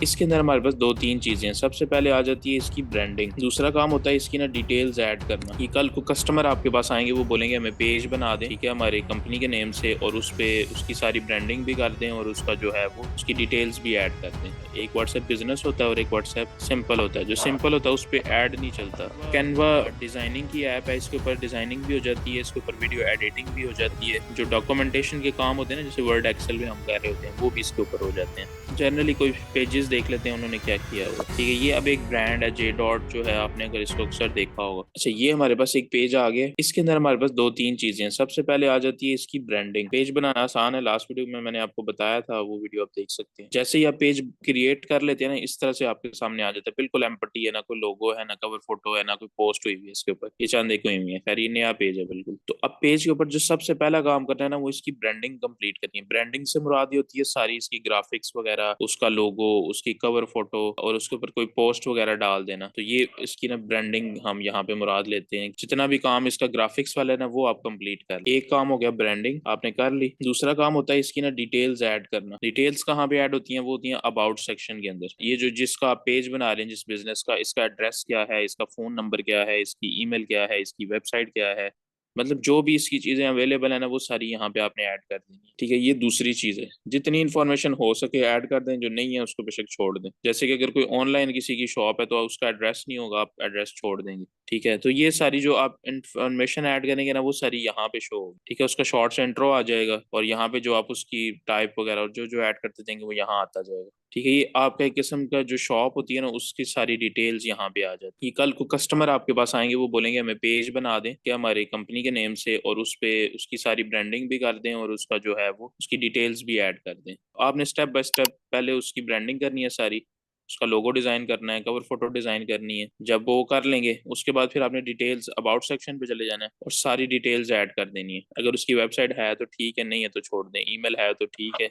इसके अंदर हमारे पास दो तीन चीजें हैं। सबसे पहले आ जाती है इसकी ब्रांडिंग। दूसरा काम होता है इसकी ना डिटेल्स ऐड करना, कि कल को कस्टमर आपके पास आएंगे, वो बोलेंगे हमें पेज बना दें, ठीक है, हमारी कंपनी के नेम से, और उस पे उसकी सारी ब्रांडिंग भी कर दें और उसका जो है वो उसकी डिटेल्स भी ऐड कर दें। एक व्हाट्सएप बिजनेस होता है और एक व्हाट्सएप सिंपल होता है। जो सिंपल होता है उस पर ऐड नहीं चलता। कैनवा डिजाइनिंग की ऐप है, इसके ऊपर डिजाइनिंग भी हो जाती है, इसके ऊपर वीडियो एडिटिंग भी हो जाती है। जो डॉक्यूमेंटेशन के काम होते हैं ना, जैसे वर्ड एक्सेल में हम कर रहे होते हैं, वो भी इसके ऊपर हो जाते हैं। जनरली कोई पेजेस देख लेते हैं उन्होंने क्या किया हुआ, ठीक है। ये अब एक ब्रांड है जे डॉट, जो है आपने अगर इसको अक्सर देखा होगा। अच्छा, ये हमारे पास एक पेज आ गया। इसके अंदर हमारे पास दो तीन चीजें हैं। सबसे पहले आ जाती है इसकी ब्रांडिंग। पेज बनाना आसान है, लास्ट वीडियो में मैंने आपको बताया था, वो वीडियो आप देख सकते हैं। जैसे ही आप पेज क्रिएट कर लेते हैं ना, इस तरह से आपके सामने आ जाता है, बिल्कुल एम्प्टी है, ना कोई लोगो है, ना कवर फोटो है, ना कोई पोस्ट हुई हुई है इसके ऊपर, ये चांद देखो हुई है। खैर, ये नया पेज है बिल्कुल। तो अब पेज के ऊपर जो सबसे पहला काम करना है ना, वो इसकी ब्रांडिंग कंप्लीट करनी है। ब्रांडिंग से मुराद ये होती है सारी इसकी ग्राफिक्स वगैरह, उसका लोगो, उसकी कवर फोटो, और उसके ऊपर कोई पोस्ट वगैरह डाल देना। तो ये इसकी ना ब्रांडिंग हम यहाँ पे मुराद लेते हैं। जितना भी काम इसका ग्राफिक्स वाला है ना, वो आप कंप्लीट कर ली। एक काम हो गया, ब्रांडिंग आपने कर ली। दूसरा काम होता है इसकी ना डिटेल्स ऐड करना। डिटेल्स कहाँ पे ऐड होती हैं? वो होती हैं अबाउट सेक्शन के अंदर। ये जो जिसका आप पेज बना रहे हैं, जिस बिजनेस का, इसका एड्रेस क्या है, इसका फोन नंबर क्या है, इसकी ईमेल क्या है, इसकी वेबसाइट क्या है, मतलब जो भी इसकी चीजें अवेलेबल है ना, वो सारी यहाँ पे आपने ऐड कर देनी है, ठीक है। ये दूसरी चीज है। जितनी इन्फॉर्मेशन हो सके ऐड कर दें, जो नहीं है उसको बेशक छोड़ दें। जैसे कि अगर कोई ऑनलाइन किसी की शॉप है तो उसका एड्रेस नहीं होगा, आप एड्रेस छोड़ देंगे, ठीक है। तो ये सारी जो आप इन्फॉर्मेशन ऐड करेंगे ना, वो सारी यहाँ पे शो होगी, ठीक है। उसका शॉर्ट्स इंट्रो आ जाएगा, और यहाँ पे जो आप उसकी टाइप वगैरह और जो जो ऐड करते जाएंगे वो यहाँ आता जाएगा, ठीक है। ये आपका एक किस्म का जो शॉप होती है ना, उसकी सारी डिटेल्स यहाँ पे आ जाती है। कल को कस्टमर आपके पास आएंगे, वो बोलेंगे हमें पेज बना दें कि हमारी कंपनी के नेम से, और उस पे उसकी सारी ब्रांडिंग भी कर दें और उसका जो है वो उसकी डिटेल्स भी ऐड कर दें। आपने स्टेप बाय स्टेप पहले उसकी ब्रांडिंग करनी है सारी, उसका लोगो डिजाइन करना है, कवर फोटो डिजाइन करनी है। जब वो कर लेंगे उसके बाद फिर आपने डिटेल्स अबाउट सेक्शन पे चले जाना है और सारी डिटेल्स ऐड कर देनी है। अगर उसकी वेबसाइट है तो ठीक है, नहीं है तो छोड़ दें। ईमेल है तो ठीक है,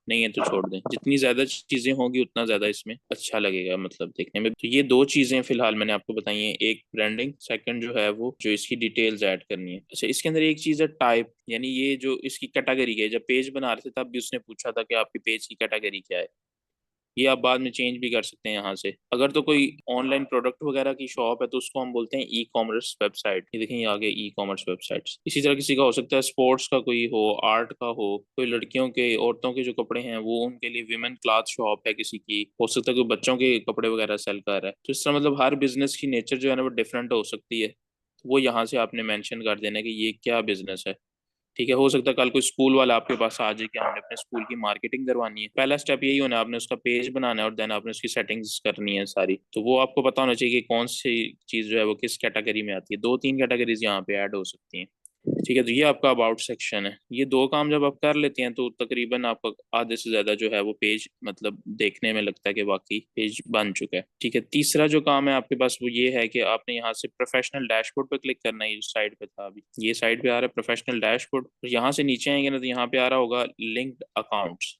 नहीं है तो छोड़ दें। जितनी ज्यादा चीजें होंगी उतना ज्यादा इसमें अच्छा लगेगा, मतलब देखने में। तो ये दो चीजें फिलहाल मैंने आपको बताई हैं, एक ब्रांडिंग, सेकंड जो है वो जो इसकी डिटेल्स ऐड करनी है। अच्छा, इसके अंदर एक चीज है टाइप, यानी ये जो इसकी कैटेगरी है। जब पेज बना रहे थे तब भी उसने पूछा था कि आपकी पेज की कैटेगरी क्या है। ये आप बाद में चेंज भी कर सकते हैं यहाँ से। अगर तो कोई ऑनलाइन प्रोडक्ट वगैरह की शॉप है तो उसको हम बोलते हैं ई कॉमर्स वेबसाइट। ये देखें, ये आगे ई कॉमर्स वेबसाइट। इसी तरह किसी का हो सकता है स्पोर्ट्स का कोई हो, आर्ट का हो, कोई लड़कियों के, औरतों के जो कपड़े हैं वो, उनके लिए विमेन क्लॉथ शॉप है किसी की, हो सकता है कोई बच्चों के कपड़े वगैरह सेल कर रहा है। तो इस तरह मतलब हर बिजनेस की नेचर जो है ना, वो डिफरेंट हो सकती है। तो वो यहाँ से आपने मेंशन कर देना है कि ये क्या बिजनेस है, ठीक है। हो सकता है कल कोई स्कूल वाला आपके पास आ जाए कि हमने अपने स्कूल की मार्केटिंग करवानी है। पहला स्टेप यही होना है, आपने उसका पेज बनाना है और देन आपने उसकी सेटिंग्स करनी है सारी। तो वो आपको पता होना चाहिए कि कौन सी चीज जो है वो किस कैटेगरी में आती है। दो तीन कैटेगरीज यहाँ पे ऐड हो सकती हैं, ठीक है। तो ये आपका अबाउट सेक्शन है। ये दो काम जब आप कर लेते हैं तो तकरीबन आपका आधे से ज्यादा जो है वो पेज, मतलब देखने में लगता है कि वाकई पेज बन चुका है, ठीक है। तीसरा जो काम है आपके पास वो ये है कि आपने यहाँ से प्रोफेशनल डैशबोर्ड पे क्लिक करना है। ये साइड पे था, अभी ये साइड पे आ रहा है प्रोफेशनल डैशबोर्ड। यहाँ से नीचे आएंगे ना, तो यहाँ पे आ रहा होगा लिंक्ड अकाउंट्स।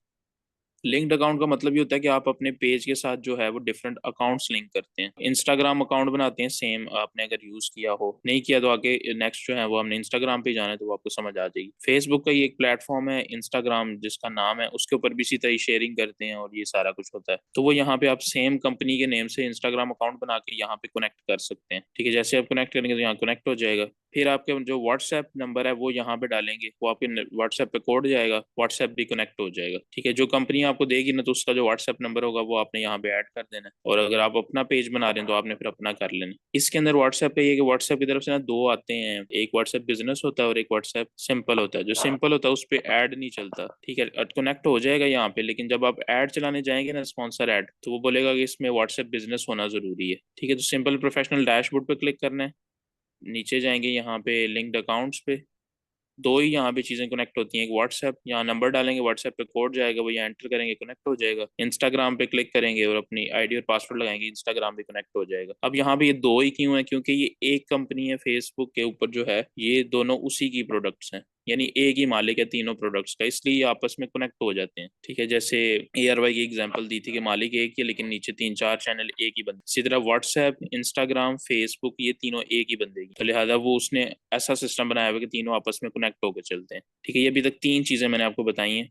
लिंक्ड अकाउंट का मतलब ये होता है कि आप अपने पेज के साथ जो है वो डिफरेंट अकाउंट्स लिंक करते हैं। इंस्टाग्राम अकाउंट बनाते हैं सेम, आपने अगर यूज किया हो, नहीं किया तो आगे नेक्स्ट जो है वो हमने इंस्टाग्राम पे जाना है, तो वो आपको समझ आ जाएगी। फेसबुक का ये एक प्लेटफॉर्म है, इंस्टाग्राम जिसका नाम है, उसके ऊपर भी इसी तरह शेयरिंग करते हैं और ये सारा कुछ होता है। तो वो यहाँ पे आप सेम कंपनी के नेम से इंस्टाग्राम अकाउंट बना के यहाँ पे कनेक्ट कर सकते हैं, ठीक है। जैसे आप कनेक्ट करेंगे तो यहाँ कनेक्ट हो जाएगा। फिर आपके जो व्हाट्सएप नंबर है वो यहाँ पे डालेंगे, वो आपके व्हाट्सएप पे कोड जाएगा, व्हाट्सएप भी कनेक्ट हो जाएगा, ठीक है। जो कंपनी आपको देगी ना, तो उसका जो व्हाट्सएप नंबर होगा वो आपने यहाँ पे ऐड कर देना है। और अगर आप अपना पेज बना रहे हैं तो आपने फिर अपना कर लेना। इसके अंदर व्हाट्सएप पे ये कि व्हाट्सएप की तरफ से ना दो आते हैं, एक व्हाट्सएप बिजनेस होता है और एक व्हाट्सएप सिंपल होता है। जो सिंपल होता है उस पर ऐड नहीं चलता, ठीक है। कनेक्ट हो जाएगा यहाँ पे, लेकिन जब आप ऐड चलाने जाएंगे ना, स्पॉन्सर ऐड, तो वो बोलेगा कि इसमें व्हाट्सएप बिजनेस होना जरूरी है, ठीक है। तो सिंपल प्रोफेशनल डैशबोर्ड पे क्लिक करना है, नीचे जाएंगे यहाँ पे लिंक्ड अकाउंट्स पे। दो ही यहाँ पे चीजें कनेक्ट होती हैं, एक व्हाट्सएप, यहाँ नंबर डालेंगे, व्हाट्सएप पे कोड जाएगा, वो यहाँ एंटर करेंगे, कनेक्ट हो जाएगा। इंस्टाग्राम पे क्लिक करेंगे और अपनी आईडी और पासवर्ड लगाएंगे, इंस्टाग्राम भी कनेक्ट हो जाएगा। अब यहाँ पे ये दो ही क्यों है? क्योंकि ये एक कंपनी है फेसबुक के ऊपर जो है, ये दोनों उसी की प्रोडक्ट्स हैं, यानी एक ही मालिक है तीनों प्रोडक्ट्स का, इसलिए ये आपस में कनेक्ट हो जाते हैं, ठीक है। जैसे ARY की एग्जांपल दी थी कि मालिक एक ही है लेकिन नीचे तीन चार चैनल एक ही बंदे, इसी तरह व्हाट्सएप, इंस्टाग्राम, फेसबुक, ये तीनों एक ही बंदे की, तो लिहाजा वो उसने ऐसा सिस्टम बनाया हुआ है कि तीनों आपस में कनेक्ट होकर चलते हैं, ठीक है। ये अभी तक तीन चीजें मैंने आपको बताई हैं,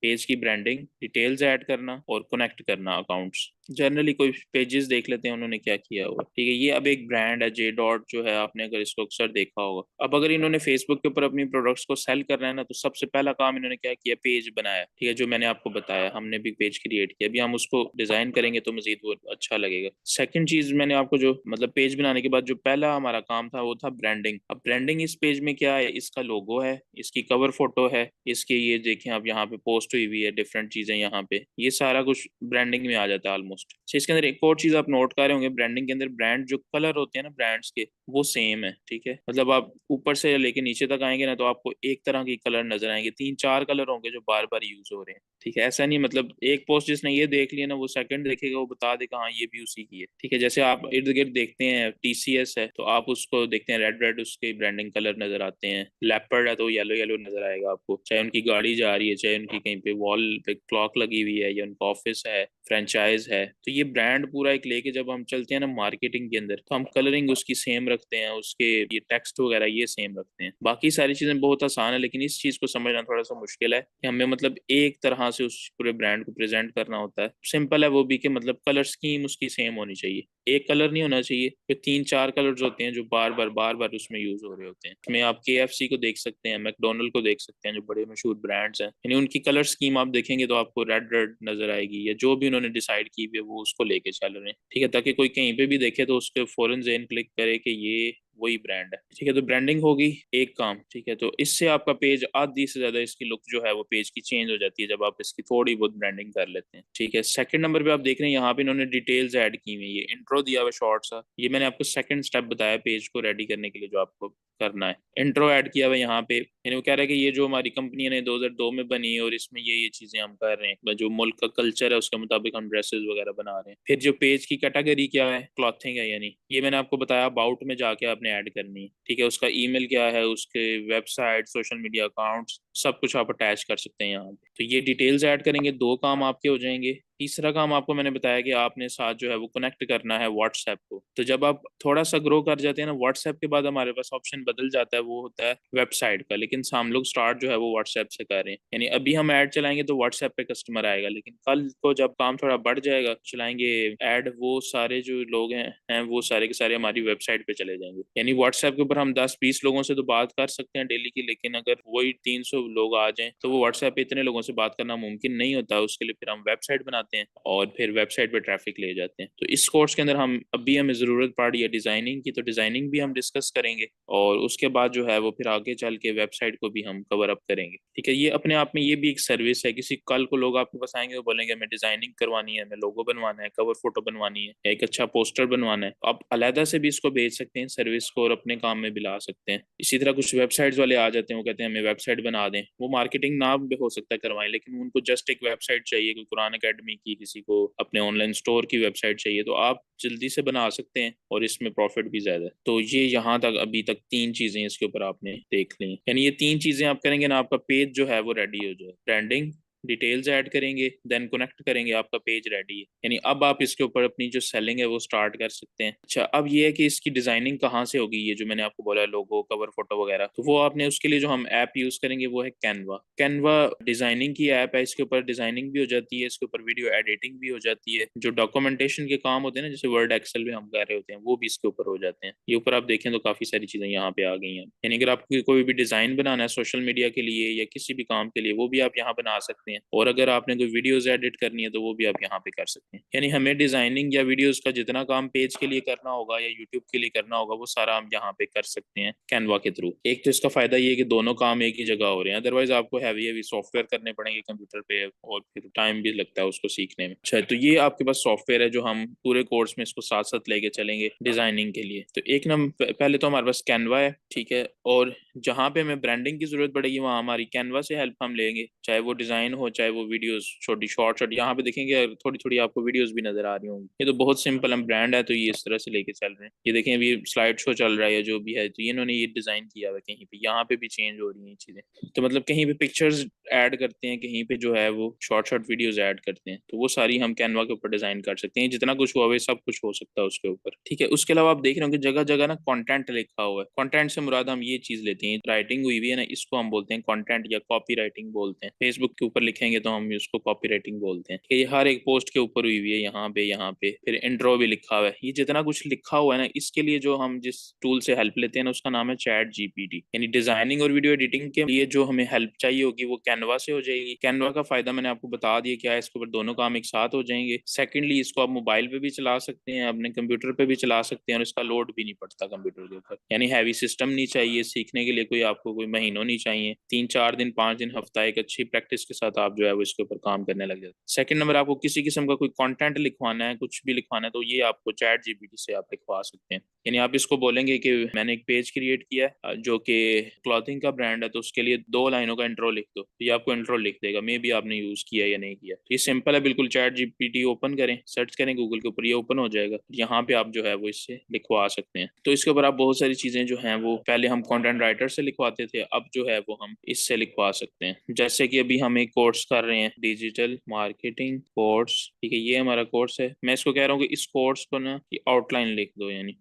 पेज की ब्रांडिंग, डिटेल्स ऐड करना और कनेक्ट करना अकाउंट्स। जनरली कोई पेजेस देख लेते हैं उन्होंने क्या किया हुआ, ठीक है। ये अब एक ब्रांड है जे डॉट जो है, आपने अगर इसको अक्सर देखा होगा। अब अगर इन्होंने फेसबुक के ऊपर अपनी प्रोडक्ट्स को सेल करना है ना, तो सबसे पहला काम इन्होंने क्या किया, पेज बनाया, ठीक है। जो मैंने आपको बताया, हमने भी पेज क्रिएट किया, अभी हम उसको डिजाइन करेंगे तो मजीद वो अच्छा लगेगा। सेकंड चीज मैंने आपको जो मतलब पेज बनाने के बाद जो पहला हमारा काम था वो था ब्रांडिंग। अब ब्रांडिंग इस पेज में क्या है, इसका लोगो है, इसकी कवर फोटो है, इसके ये देखें आप यहाँ पे पोस्ट हुई हुई है डिफरेंट चीजें, यहाँ पे ये सारा कुछ ब्रांडिंग में आ जाता है ऑलमोस्ट। इसके अंदर एक और चीज आप नोट कर रहे होंगे, ब्रांडिंग के अंदर ब्रांड जो कलर होते हैं ना ब्रांड्स के, वो सेम है, ठीक है। मतलब आप ऊपर से लेके नीचे तक आएंगे ना, तो आपको एक तरह के कलर नजर आएंगे, 3-4 कलर होंगे जो बार बार यूज हो रहे हैं, ठीक है। ऐसा नहीं मतलब एक पोस्ट जिसने ये देख लिया ना, वो सेकंड देखेगा वो बता देगा हाँ ये भी उसी की है, ठीक है। जैसे आप इर्द गिर्द देखते हैं टीसीएस है तो आप उसको देखते हैं रेड रेड उसके ब्रांडिंग कलर नजर आते हैं, लेपर्ड है तो येलो येलो नजर आएगा आपको, चाहे उनकी गाड़ी जा रही है, चाहे उनकी कहीं पे वॉल पे क्लॉक लगी हुई है, या उनका ऑफिस है, फ्रेंचाइज है, तो ये ब्रांड पूरा एक लेके जब हम चलते हैं ना मार्केटिंग के अंदर, तो हम कलरिंग उसकी सेम रखते हैं, उसके ये टेक्स्ट वगैरह ये सेम रखते हैं। बाकी सारी चीजें बहुत आसान है, लेकिन इस चीज को समझना थोड़ा सा मुश्किल है कि हमें मतलब एक तरह से उस पूरे ब्रांड को प्रेजेंट करना होता है। सिंपल है वो भी कि मतलब कलर स्कीम उसकी सेम होनी चाहिए, एक कलर नहीं होना चाहिए। फिर 3-4 कलर्स होते हैं जो बार बार उसमें यूज हो रहे होते हैं। इसमें आप केएफसी को देख सकते हैं, मैकडोनल्ड को देख सकते हैं, जो बड़े मशहूर ब्रांड्स हैं, यानी उनकी कलर स्कीम आप देखेंगे तो आपको रेड रेड नजर आएगी, या जो भी उन्होंने डिसाइड की हुई है वो उसको लेके चल रहे हैं, ठीक है। ताकि कोई कहीं पे भी देखे तो उसके फौरन जेन क्लिक करे कि ये वही ब्रांड है, ठीक है। तो ब्रांडिंग होगी एक काम, ठीक है। तो इससे आपका पेज आधी से ज्यादा इसकी लुक जो है वो पेज की चेंज हो जाती है जब आप इसकी थोड़ी बहुत ब्रांडिंग कर लेते हैं, ठीक है। सेकंड नंबर पे आप देख रहे हैं यहाँ पे इन्होंने डिटेल्स ऐड की हुई है, ये इंट्रो दिया हुआ शॉर्ट सा, ये मैंने आपको सेकंड स्टेप बताया पेज को रेडी करने के लिए जो आपको करना है। इंट्रो ऐड किया हुआ यहाँ पे, यानी वो कह रहा है कि ये जो हमारी कंपनी ने 2002 में बनी है और इसमें ये चीजें हम कर रहे हैं, जो मुल्क का कल्चर है उसके मुताबिक हम ड्रेसेस वगैरह बना रहे हैं। फिर जो पेज की कैटेगरी क्या है, क्लॉथिंग है, यानी ये मैंने आपको बताया अबाउट में जाके आपने ऐड करनी है, ठीक है। उसका ईमेल क्या है, उसके वेबसाइट, सोशल मीडिया अकाउंट्स, सब कुछ आप अटैच कर सकते हैं यहाँ पे। तो ये डिटेल्स ऐड करेंगे, दो काम आपके हो जाएंगे। तीसरा काम आपको मैंने बताया कि आपने साथ जो है वो कनेक्ट करना है व्हाट्सएप को। तो जब आप थोड़ा सा ग्रो कर जाते हैं ना, व्हाट्सएप के बाद हमारे पास ऑप्शन बदल जाता है, वो होता है वेबसाइट का। लेकिन हम लोग स्टार्ट जो है वो व्हाट्सएप से कर रहे हैं, यानी अभी हम ऐड चलाएंगे तो व्हाट्सएप पे कस्टमर आएगा, लेकिन कल को जब काम थोड़ा बढ़ जाएगा चलाएंगे ऐड, वो सारे जो लोग हैं वो सारे के सारे हमारी वेबसाइट पे चले जाएंगे। यानी व्हाट्सएप के ऊपर हम 10-20 लोगों से तो बात कर सकते हैं डेली की, लेकिन अगर वही 300 लोग आ जाएं तो वो व्हाट्सएप पे इतने लोगों से बात करना मुमकिन नहीं होता। उसके लिए फिर हम वेबसाइट बनाते हैं और फिर वेबसाइट पे ट्रैफिक ले जाते हैं। तो इस कोर्स के अंदर हम अभी हमें जरूरत पड़ रही है डिजाइनिंग की, तो डिजाइनिंग भी हम डिस्कस करेंगे, और उसके बाद जो है वो फिर आगे चल के वेबसाइट को भी हम कवर अप करेंगे, ठीक है। ये अपने आप में ये भी एक सर्विस है। किसी कल को लोग आपके पास आएंगे वो बोलेंगे हमें डिजाइनिंग करवानी है, हमें लोगो बनवाना है, कवर फोटो बनवानी है, या एक अच्छा पोस्टर बनवाना है, तो आप अलहदा से भी इसको भेज सकते हैं सर्विस को और अपने काम में भी ला सकते हैं। इसी तरह कुछ वेबसाइट्स वाले आ जाते हैं, वो कहते हैं हमें वेबसाइट बना दें, वो मार्केटिंग ना भी हो सकता है करवाएं, लेकिन उनको जस्ट एक वेबसाइट चाहिए, कोई कुरान अकेडमी की, किसी को अपने ऑनलाइन स्टोर की वेबसाइट चाहिए, तो आप जल्दी से बना सकते हैं और इसमें प्रॉफिट भी ज्यादा है। तो ये यहाँ तक अभी तक 3 चीजें इसके ऊपर आपने देख ली, यानी ये 3 चीजें आप करेंगे ना, आपका पेज जो है वो रेडी हो जाए। ब्रांडिंग, डिटेल्स ऐड करेंगे, देन कनेक्ट करेंगे, आपका पेज रेडी है। यानी अब आप इसके ऊपर अपनी जो सेलिंग है वो स्टार्ट कर सकते हैं। अच्छा, अब ये है कि इसकी डिजाइनिंग कहाँ से होगी, ये जो मैंने आपको बोला लोगो, कवर फोटो वगैरह, तो वो आपने उसके लिए जो हम ऐप यूज करेंगे वो है कैनवा। कैनवा डिजाइनिंग की ऐप है, इसके ऊपर डिजाइनिंग भी हो जाती है, इसके ऊपर वीडियो एडिटिंग भी हो जाती है, जो डॉक्यूमेंटेशन के काम होते हैं ना, जैसे वर्ड एक्सेल में हम कर रहे होते हैं, वो भी इसके ऊपर हो जाते हैं। ये ऊपर आप देखें तो काफी सारी चीजें यहाँ पे आ गई हैं। यानी अगर आपको कोई भी डिजाइन बनाना है सोशल मीडिया के लिए या किसी भी काम के लिए, वो भी आप यहाँ बना सकते हैं, और अगर आपने कोई वीडियोस एडिट करनी है तो वो भी आप यहाँ पे कर सकते हैं। यानी हमें डिजाइनिंग या वीडियोस का जितना काम पेज के लिए करना होगा या यूट्यूब के लिए करना होगा, वो सारा हम यहाँ पे कर सकते हैं कैनवा के थ्रू। एक तो इसका फायदा ये है कि दोनों काम एक ही जगह हो रहे हैं, अदरवाइज आपको हैवी हैवी सॉफ्टवेयर करने पड़ेंगे कंप्यूटर पे, और फिर टाइम भी लगता है उसको सीखने में। अच्छा, तो ये आपके पास सॉफ्टवेयर है जो हम पूरे कोर्स में इसको साथ साथ लेके चलेंगे डिजाइनिंग के लिए। तो एक नंबर पहले तो हमारे पास कैनवा है, ठीक है, और जहाँ पे हमें ब्रांडिंग की जरूरत पड़ेगी वहाँ हमारी कैनवा से हेल्प हम लेंगे, चाहे वो डिजाइन हो चाहे वो वीडियोस, छोटी शॉर्ट शॉर्ट, यहाँ पे देखेंगे थोड़ी थोड़ी आपको वीडियोस भी नजर आ रही होंगी। ये तो बहुत सिंपल हम ब्रांड है तो ये इस तरह से लेके चल रहे हैं। ये देखें अभी स्लाइड शो चल रहा है या जो भी है, तो ये इन्होंने ये डिजाइन किया हुआ है, कहीं पे यहाँ पे भी चेंज हो रही है चीजें। तो मतलब कहीं पे पिक्चर्स ऐड करते हैं, कहीं पे जो है वो शॉर्ट शॉर्ट वीडियोस ऐड करते हैं, तो वो सारी हम कैनवा के ऊपर डिजाइन कर सकते हैं। जितना कुछ हुआ है सब कुछ हो सकता है उसके ऊपर, ठीक है। उसके अलावा आप देख रहे होंगे जगह जगह ना कंटेंट लिखा हुआ है। कंटेंट से मुराद हम ये चीज लेते हैं, राइटिंग हुई हुई है ना, इसको हम बोलते हैं कंटेंट या कॉपी राइटिंग बोलते हैं। फेसबुक के ऊपर लिखेंगे तो हम उसको कॉपी राइटिंग बोलते हैं। ये हर एक पोस्ट के ऊपर हुई है, यहाँ पे फिर इंट्रो भी लिखा हुआ है। ये जितना कुछ लिखा हुआ है ना, इसके लिए जो हम जिस टूल से हेल्प लेते हैं ना, उसका नाम है चैट जीपीटी। यानी डिजाइनिंग और वीडियो एडिटिंग के लिए जो हमें हेल्प चाहिए होगी वो कैनवा से हो जाएगी। कैनवा का फायदा मैंने आपको बता दिया क्या है, इसके ऊपर दोनों काम एक साथ हो जाएंगे। सेकेंडली, इसको आप मोबाइल पे भी चला सकते हैं, अपने कंप्यूटर पे भी चला सकते हैं, और इसका लोड भी नहीं पड़ता कंप्यूटर के ऊपर। यानी हैवी सिस्टम नहीं चाहिए सीखने के लिए, कोई आपको कोई महीनों नहीं चाहिए, 3-4 दिन 5 दिन हफ्ता एक अच्छी प्रैक्टिस के साथ आप जो है वो इसके ऊपर काम करने लग जाते हैं। सेकंड नंबर, आपको किसी किस्म का कोई कंटेंट लिखवाना है, कुछ भी लिखवाना है, तो ये आपको चैट जीपीटी से आप लिखवा सकते हैं। यानी आप इसको बोलेंगे कि मैंने एक पेज क्रिएट किया है जो कि क्लॉथिंग का ब्रांड है, तो उसके लिए 2 लाइनों का इंट्रो लिख दो, तो ये आपको इंट्रो लिख देगा। मे भी आपने यूज किया या नहीं किया। तो ये सिंपल है बिल्कुल। चैट जीपीटी ओपन करें, सर्च करें गूगल के ऊपर, ये ओपन हो जाएगा। यहाँ पे आप जो है वो इससे लिखवा सकते हैं। तो इसके ऊपर आप बहुत सारी चीजें जो हैं वो पहले हम कंटेंट राइटर से लिखवाते थे, अब जो है वो हम इससे लिखवा सकते हैं। जैसे कि अभी हम एक कोर्स कर रहे हैं, डिजिटल मार्केटिंग कोर्स, ठीक है, ये हमारा कोर्स है। मैं इसको कह रहा हूँ कि इस कोर्स को ना आउटलाइन लिख दो। यानी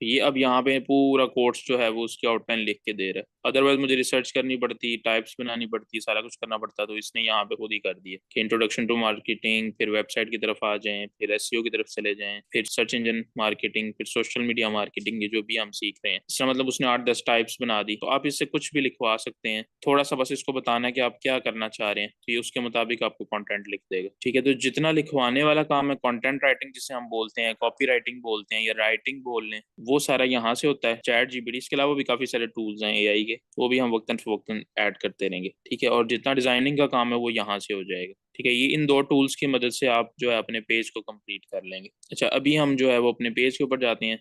ये अब यहाँ पे पूरा कोर्स जो है वो उसकी आउटलाइन लिख के दे रहा है। अदरवाइज मुझे रिसर्च करनी पड़ती, टाइप्स बनानी पड़ती, सारा कुछ करना पड़ता। तो इसने यहाँ पे खुद ही कर दिया कि इंट्रोडक्शन टू मार्केटिंग, फिर वेबसाइट की तरफ आ जाएं, फिर एसईओ की तरफ चले जाएं, फिर सर्च इंजन मार्केटिंग, फिर सोशल मीडिया मार्केटिंग, ये जो भी हम सीख रहे हैं। इसका मतलब उसने 8-10 टाइप्स बना दी। तो आप इससे कुछ भी लिखवा सकते हैं, थोड़ा सा बस इसको बताना है कि आप क्या करना चाह रहे हैं, तो ये उसके मुताबिक आपको कंटेंट लिख देगा। ठीक है, तो जितना लिखवाने वाला काम है, कंटेंट राइटिंग जिसे हम बोलते हैं, कॉपी राइटिंग बोलते हैं या राइटिंग बोल लें, वो सारा यहाँ से होता है चैट जीपीटी। इसके अलावा भी काफी सारे टूल्स हैं एआई के, वो भी हम वक्तन फवक्तन ऐड करते रहेंगे। ठीक है, और जितना डिजाइनिंग का काम है वो यहाँ से हो जाएगा। ठीक है, ये इन 2 टूल्स की मदद से आप जो है अपने पेज को कंप्लीट कर लेंगे। अच्छा, अभी हम जो है वो अपने पेज के ऊपर जाते हैं।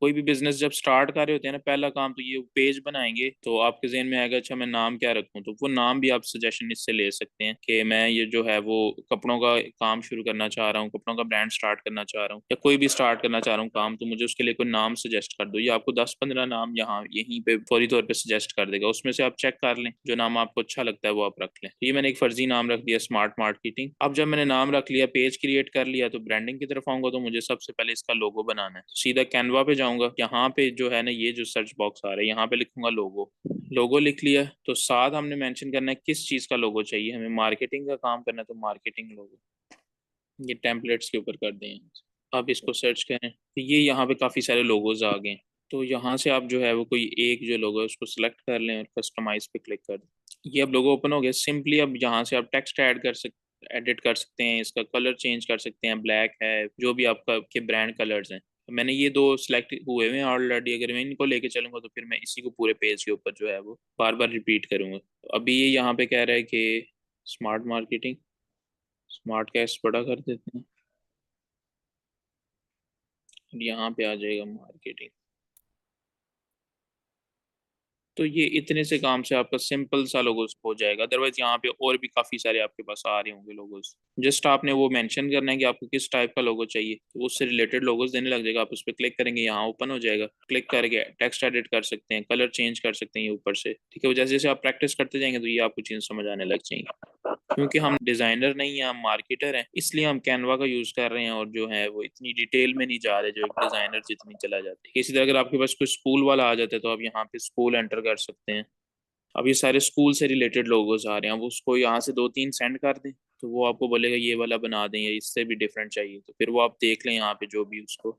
कोई भी बिजनेस जब स्टार्ट कर रहे होते हैं ना, पहला काम तो ये पेज बनाएंगे, तो आपके जहन में आएगा अच्छा मैं नाम क्या रखूं। तो वो नाम भी आप सजेशन इससे ले सकते हैं कि मैं ये जो है वो कपड़ों का काम शुरू करना चाह रहा हूँ, कपड़ों का ब्रांड स्टार्ट करना चाह रहा हूँ, या कोई भी स्टार्ट करना चाह रहा हूँ काम, तो मुझे उसके लिए कोई नाम सजेस्ट कर दो। ये आपको 10-15 नाम यहाँ यहीं पे फौरी तौर पर सजेस्ट कर देगा। उसमें से आप चेक कर लें, जो नाम आपको अच्छा लगता है वो आप रख लें। तो ये मैंने एक फर्जी नाम रख दिया, स्मार्ट मार्केटिंग। अब जब मैंने नाम रख लिया, पेज क्रिएट कर लिया, तो ब्रांडिंग की तरफ आऊंगा, तो मुझे सबसे पहले इसका लोगो बनाना है। सीधा कैनवा पे जाऊंगा, यहाँ पे जो है ना ये जो सर्च बॉक्स आ रहा है, यहाँ पे लिखूंगा लोगो। लोगो लिख लिया, तो साथ हमने मेंशन करना है किस चीज का लोगो चाहिए हमें। मार्केटिंग का काम करना है तो मार्केटिंग लोगो, ये टेम्पलेट्स के ऊपर कर दें। आप इसको सर्च करें तो ये यहाँ पे काफी सारे लोगोज आ गए। तो यहाँ से आप जो है वो कोई एक जो लोगो है उसको सिलेक्ट कर लें और कस्टमाइज पे क्लिक कर दें। ये अब लोगो ओपन हो गया। सिंपली अब यहाँ से आप टेक्स्ट ऐड कर सकते, एडिट कर सकते हैं, इसका कलर चेंज कर सकते हैं, ब्लैक है, जो भी आपका के ब्रांड कलर्स हैं। मैंने ये 2 सिलेक्ट हुए हुए हैं ऑलरेडी। अगर मैं इनको लेके चलूंगा तो फिर मैं इसी को पूरे पेज के ऊपर जो है वो बार बार रिपीट करूंगा। तो अभी ये यहाँ पे कह रहा है कि स्मार्ट मार्केटिंग, स्मार्ट कैश बड़ा कर देते हैं, और यहाँ पे आ जाएगा मार्केटिंग। तो ये इतने से काम से आपका सिंपल सा लोगोस हो जाएगा। अदरवाइज यहाँ पे और भी काफी सारे आपके पास आ रहे होंगे लोगोस। जस्ट आपने वो मेंशन करना है कि आपको किस टाइप का लोगो चाहिए, तो उससे रिलेटेड लोगोस देने लग जाएगा। आप उस पर क्लिक करेंगे, यहाँ ओपन हो जाएगा। क्लिक करके टेक्स्ट एडिट कर सकते हैं, कलर चेंज कर सकते हैं ये ऊपर से। ठीक है, वो जैसे जैसे आप प्रैक्टिस करते जाएंगे तो ये आपको चीज समझ आने लग जाएंगी। क्योंकि हम डिजाइनर नहीं है, हम मार्केटर हैं, इसलिए हम कैनवा का यूज कर रहे हैं, और जो है वो इतनी डिटेल में नहीं जा रहे जो एक डिजाइनर जितनी चला जाती है। इसी तरह अगर आपके पास कोई स्कूल वाला आ जाता है तो आप यहाँ पे स्कूल एंटर कर सकते हैं। अब ये सारे स्कूल से रिलेटेड लोगोस आ रहे हैं, वो उसको यहाँ से 2-3 सेंड कर दें, तो वो आपको बोलेगा ये वाला बना दें या इससे भी डिफरेंट चाहिए, तो फिर वो आप देख लें यहाँ पे जो भी उसको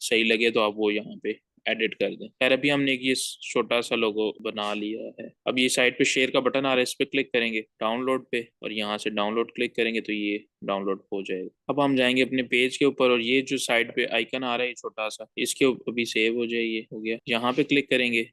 सही लगे तो आप वो यहाँ पे एडिट कर दें। खैर अभी हमने एक ये छोटा सा लोगो बना लिया है। अब ये साइड पे शेयर का बटन आ रहा है, इस पे क्लिक करेंगे डाउनलोड पे, और यहाँ से डाउनलोड क्लिक करेंगे तो ये डाउनलोड हो जाएगा। अब हम जाएंगे अपने पेज के ऊपर, और ये जो साइड पे आइकन आ रहा है ये छोटा सा, इसके ऊपर भी सेव हो जाए, ये हो गया। यहाँ पे क्लिक करेंगे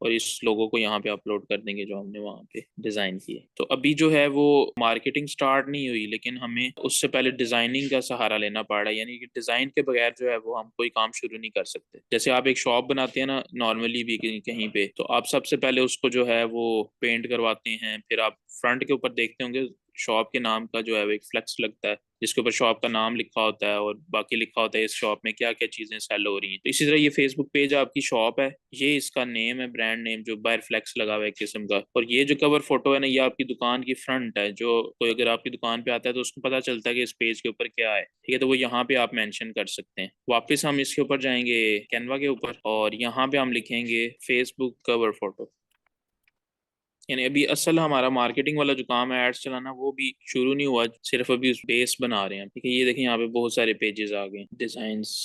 और इस लोगो को यहाँ पे अपलोड कर देंगे जो हमने वहाँ पे डिजाइन किए। तो अभी जो है वो मार्केटिंग स्टार्ट नहीं हुई, लेकिन हमें उससे पहले डिजाइनिंग का सहारा लेना पड़ रहा है। यानी कि डिजाइन के बगैर जो है वो हम कोई काम शुरू नहीं कर सकते। जैसे आप एक शॉप बनाते हैं ना नॉर्मली भी कहीं पे, तो आप सबसे पहले उसको जो है वो पेंट करवाते हैं, फिर आप फ्रंट के ऊपर देखते होंगे शॉप के नाम का जो है वो एक फ्लेक्स लगता है, जिसके ऊपर शॉप का नाम लिखा होता है और बाकी लिखा होता है इस शॉप में क्या क्या चीजें सेल हो रही हैं। तो इसी तरह ये फेसबुक पेज आपकी शॉप है, ये इसका नेम है, ब्रांड नेम जो बाहर फ्लेक्स लगा हुआ है एक किस्म का। और ये जो कवर फोटो है ना, ये आपकी दुकान की फ्रंट है। जो कोई अगर आपकी दुकान पे आता है तो उसको पता चलता है कि इस पेज के ऊपर क्या है। ठीक है, तो वो यहाँ पे आप मेंशन कर सकते हैं। वापस हम इसके ऊपर जाएंगे कैनवा के ऊपर, और यहाँ पे हम लिखेंगे फेसबुक कवर फोटो। यानी अभी असल हमारा मार्केटिंग वाला जो काम है एड्स चलाना वो भी शुरू नहीं हुआ, सिर्फ अभी उस बेस बना रहे हैं। ठीक है, ये देखें यहाँ पे बहुत सारे पेजेस आ गए, डिजाइन्स।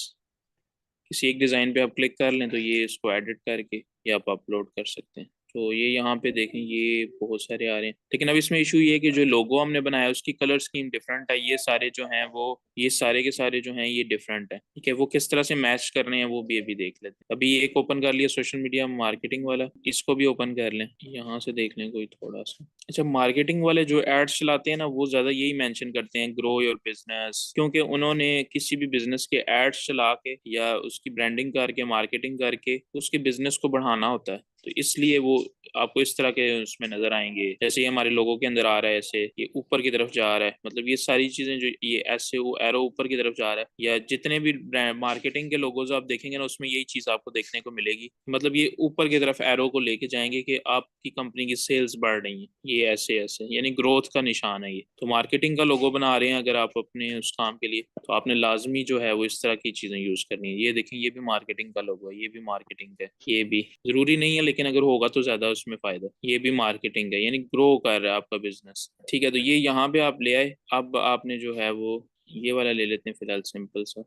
किसी एक डिज़ाइन पे आप क्लिक कर लें तो ये इसको एडिट करके ये आप अपलोड कर सकते हैं। तो ये यहाँ पे देखें ये बहुत सारे आ रहे हैं, लेकिन अब इसमें इशू ये है कि जो लोगो हमने बनाया है उसकी कलर स्कीम डिफरेंट है। ये सारे जो हैं वो ये सारे के सारे जो हैं ये डिफरेंट है। ठीक है, वो किस तरह से मैच करने हैं वो भी अभी देख लेते हैं। अभी एक ओपन कर लिया सोशल मीडिया मार्केटिंग वाला, इसको भी ओपन कर लें, यहाँ से देख लें कोई थोड़ा सा। अच्छा, मार्केटिंग वाले जो एड्स चलाते हैं ना वो ज्यादा यही मेंशन करते हैं ग्रो योर बिजनेस, क्योंकि उन्होंने किसी भी बिजनेस के एड्स चला के या उसकी ब्रांडिंग करके मार्केटिंग करके उसके बिजनेस को बढ़ाना होता है। तो इसलिए वो आपको इस तरह के उसमें नजर आएंगे, जैसे ये हमारे लोगों के अंदर आ रहा है, ऐसे ये ऊपर की तरफ जा रहा है, मतलब ये सारी चीजें जो ये ऐसे वो एरो ऊपर की तरफ जा रहा है, या जितने भी मार्केटिंग के लोगोज आप देखेंगे ना उसमें यही चीज आपको देखने को मिलेगी। मतलब ये ऊपर की तरफ एरो को लेके जाएंगे कि आपकी कंपनी की सेल्स बढ़ रही है, ये ऐसे ऐसे, यानी ग्रोथ का निशान है ये। तो मार्केटिंग का लोगो बना रहे हैं अगर आप अपने उस काम के लिए, तो आपने लाजमी जो है वो इस तरह की चीजें यूज करनी है। ये देखें ये भी मार्केटिंग का लोगो है, ये भी मार्केटिंग है, ये भी जरूरी नहीं है लेकिन अगर होगा तो ज्यादा उसमें फायदा। ये भी मार्केटिंग है, यानी ग्रो कर रहा है आपका बिजनेस। ठीक है, तो ये यहाँ पे आप ले आए। अब आपने जो है वो ये वाला ले लेते हैं फिलहाल, सिंपल सा।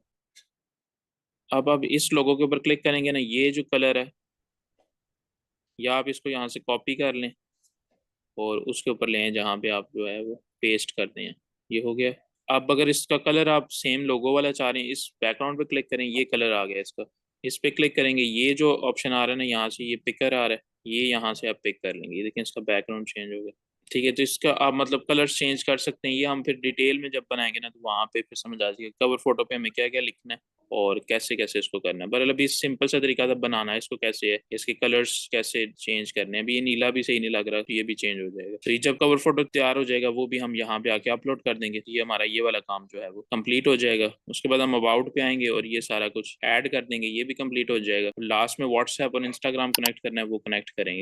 अब आप इस लोगो के ऊपर क्लिक करेंगे ना, ये जो कलर है, या आप इसको यहाँ से कॉपी कर लें और उसके ऊपर ले आए जहाँ पे आप जो है वो पेस्ट करते हैं। ये हो गया। अब अगर इसका कलर आप सेम लोगो वाला चाह रहे हैं, इस बैकग्राउंड पे क्लिक करें, ये कलर आ गया इसका। इस पे क्लिक करेंगे, ये जो ऑप्शन आ रहा है ना यहाँ से, ये पिकर आ रहा है, ये यहाँ से आप पिक कर लेंगे। ये देखें इसका बैकग्राउंड चेंज हो गया। ठीक है, तो इसका आप मतलब कलर चेंज कर सकते हैं। ये हम फिर डिटेल में जब बनाएंगे ना तो वहाँ पे फिर समझ आ जाएगा कवर फोटो पे हमें क्या क्या लिखना है और कैसे कैसे इसको करना है। बहरहाल अभी सिंपल सा तरीका था बनाना है इसको, कैसे है इसके कलर्स कैसे चेंज करने हैं। अभी ये नीला भी सही नहीं लग रहा तो ये भी चेंज हो जाएगा। तो ये जब कवर फोटो तैयार हो जाएगा वो भी हम यहाँ पे आके अपलोड कर देंगे, तो ये हमारा ये वाला काम जो है वो कंप्लीट हो जाएगा। उसके बाद हम अबाउट पे आएंगे और ये सारा कुछ ऐड कर देंगे, ये भी कंप्लीट हो जाएगा। लास्ट में व्हाट्सएप और इंस्टाग्राम कनेक्ट करना है वो कनेक्ट करेंगे।